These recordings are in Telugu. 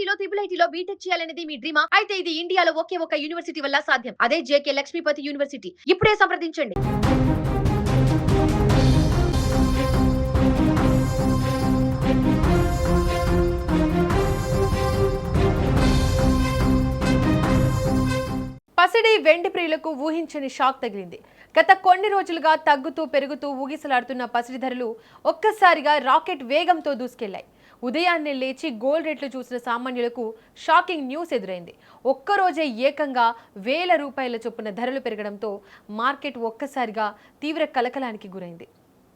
ఐఐటీలో IIITలో బీటెక్ చేయాలనేది మీ డ్రీమా? అయితే ఇది ఇండియాలో ఒకే ఒక యూనివర్సిటీ వల్ల సాధ్యం. అదే జేకే లక్ష్మీపతి యూనివర్సిటీ. ఇప్పుడే సంప్రదించండి. పసిడి వెండి ప్రియులకు ఊహించని షాక్ తగిలింది. గత కొన్ని రోజులుగా తగ్గుతూ పెరుగుతూ ఊగిసలాడుతున్న పసిడి ధరలు ఒక్కసారిగా రాకెట్ వేగంతో దూసుకెళ్లాయి. ఉదయాన్నే లేచి గోల్డ్ రేట్లు చూసిన సామాన్యులకు షాకింగ్ న్యూస్ ఎదురైంది. ఒక్కరోజే ఏకంగా వేల రూపాయల చొప్పున ధరలు పెరగడంతో మార్కెట్ ఒక్కసారిగా తీవ్ర కలకలానికి గురైంది.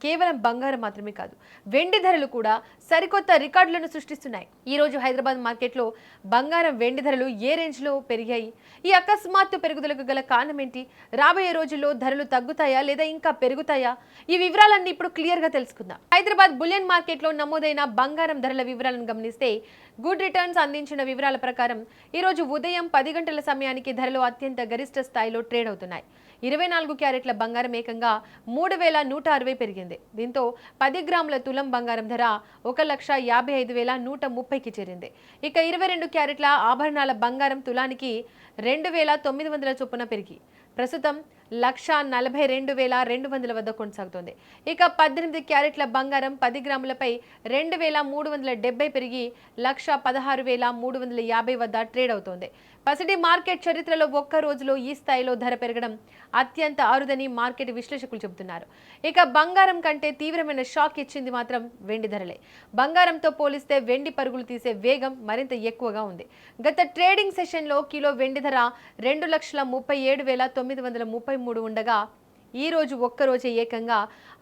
కేవలం బంగారం మాత్రమే కాదు, వెండి ధరలు కూడా సరికొత్త రికార్డులను సృష్టిస్తున్నాయి. ఈ రోజు హైదరాబాద్ మార్కెట్లో బంగారం వెండి ధరలు ఏ రేంజ్లో పెరిగాయి? ఈ అకస్మాత్తు పెరుగుదలకు గల కారణం ఏంటి? రాబోయే రోజుల్లో ధరలు తగ్గుతాయా లేదా ఇంకా పెరుగుతాయా? ఈ వివరాలన్నీ ఇప్పుడు క్లియర్గా తెలుసుకుందాం. హైదరాబాద్ బులియన్ మార్కెట్లో నమోదైన బంగారం ధరల వివరాలను గమనిస్తే గుడ్ రిటర్న్స్ అందించిన వివరాల ప్రకారం ఈరోజు ఉదయం 10 గంటల సమయానికి ధరలు అత్యంత గరిష్ట స్థాయిలో ట్రేడ్ అవుతున్నాయి. 24 క్యారెట్ల బంగారం ఏకంగా 3160 పెరిగింది. దీంతో 10 గ్రాముల తులం బంగారం ధర 1,55,130కి చేరింది. ఇక 22 క్యారెట్ల ఆభరణాల బంగారం తులానికి 2,900 చొప్పున పెరిగి ప్రస్తుతం 1,42,200 వద్ద కొనసాగుతోంది. ఇక 18 క్యారెట్ల బంగారం 10 గ్రాములపై 2,370 పెరిగి 1,16,350 వద్ద ట్రేడ్ అవుతోంది. పసిడి మార్కెట్ చరిత్రలో ఒక్క రోజులో ఈ స్థాయిలో ధర పెరగడం అత్యంత అరుదని మార్కెట్ విశ్లేషకులు చెబుతున్నారు. ఇక బంగారం కంటే తీవ్రమైన షాక్ ఇచ్చింది మాత్రం వెండి ధరలే. బంగారంతో పోలిస్తే వెండి పరుగులు తీసే వేగం మరింత ఎక్కువగా ఉంది. గత ట్రేడింగ్ సెషన్లో కిలో వెండి ధర 2,37,933 ఉండగా ఈ రోజు ఒక్కరోజే ఏకంగా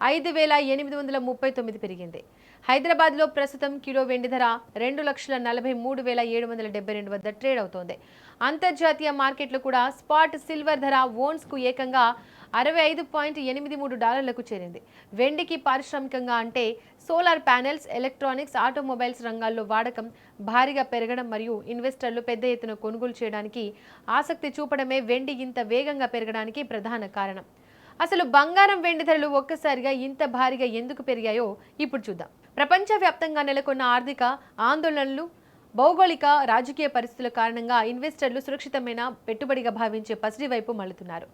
5,839 పెరిగింది. హైదరాబాద్లో ప్రస్తుతం కిలో వెండి ధర 2,43,772 వద్ద ట్రేడ్ అవుతోంది. అంతర్జాతీయ మార్కెట్లు కూడా స్పాట్ సిల్వర్ ధర ఓన్స్కు ఏకంగా $65.83కు చేరింది. వెండికి పారిశ్రామికంగా అంటే సోలార్ ప్యానెల్స్, ఎలక్ట్రానిక్స్, ఆటోమొబైల్స్ రంగాల్లో వాడకం భారీగా పెరగడం మరియు ఇన్వెస్టర్లు పెద్ద ఎత్తున కొనుగోలు చేయడానికి ఆసక్తి చూపడమే వెండి ఇంత వేగంగా పెరగడానికి ప్రధాన కారణం. అసలు బంగారం వెండి ధరలు ఒక్కసారిగా ఇంత భారీగా ఎందుకు పెరిగాయో ఇప్పుడు చూద్దాం. ప్రపంచవ్యాప్తంగా నెలకొన్న ఆర్థిక ఆందోళనలు, భౌగోళిక రాజకీయ పరిస్థితుల కారణంగా ఇన్వెస్టర్లు సురక్షితమైన పెట్టుబడిగా భావించే పసిడి వైపు మళ్లుతున్నారు.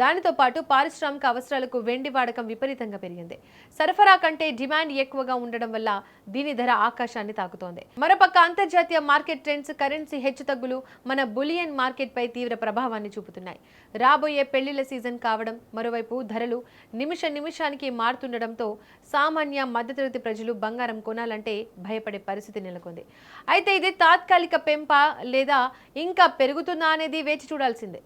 దానితో పాటు పారిశ్రామిక అవసరాలకు వెండి వాడకం విపరీతంగా పెరిగింది. సరఫరా కంటే డిమాండ్ ఎక్కువగా ఉండడం వల్ల దీని ధర ఆకాశాన్ని తాకుతోంది. మరోపక్క అంతర్జాతీయ మార్కెట్ ట్రెండ్స్, కరెన్సీ హెచ్చుతగ్గులు మన బులియన్ మార్కెట్ పై తీవ్ర ప్రభావాన్ని చూపుతున్నాయి. రాబోయే పెళ్లిళ్ల సీజన్ కావడం, మరోవైపు ధరలు నిమిషానికి మారుతుండడంతో సామాన్య మధ్యతరగతి ప్రజలు బంగారం కొనాలంటే భయపడే పరిస్థితి నెలకొంది. అయితే ఇది తాత్కాలిక పెంప లేదా ఇంకా పెరుగుతుందా అనేది వేచి చూడాల్సిందే.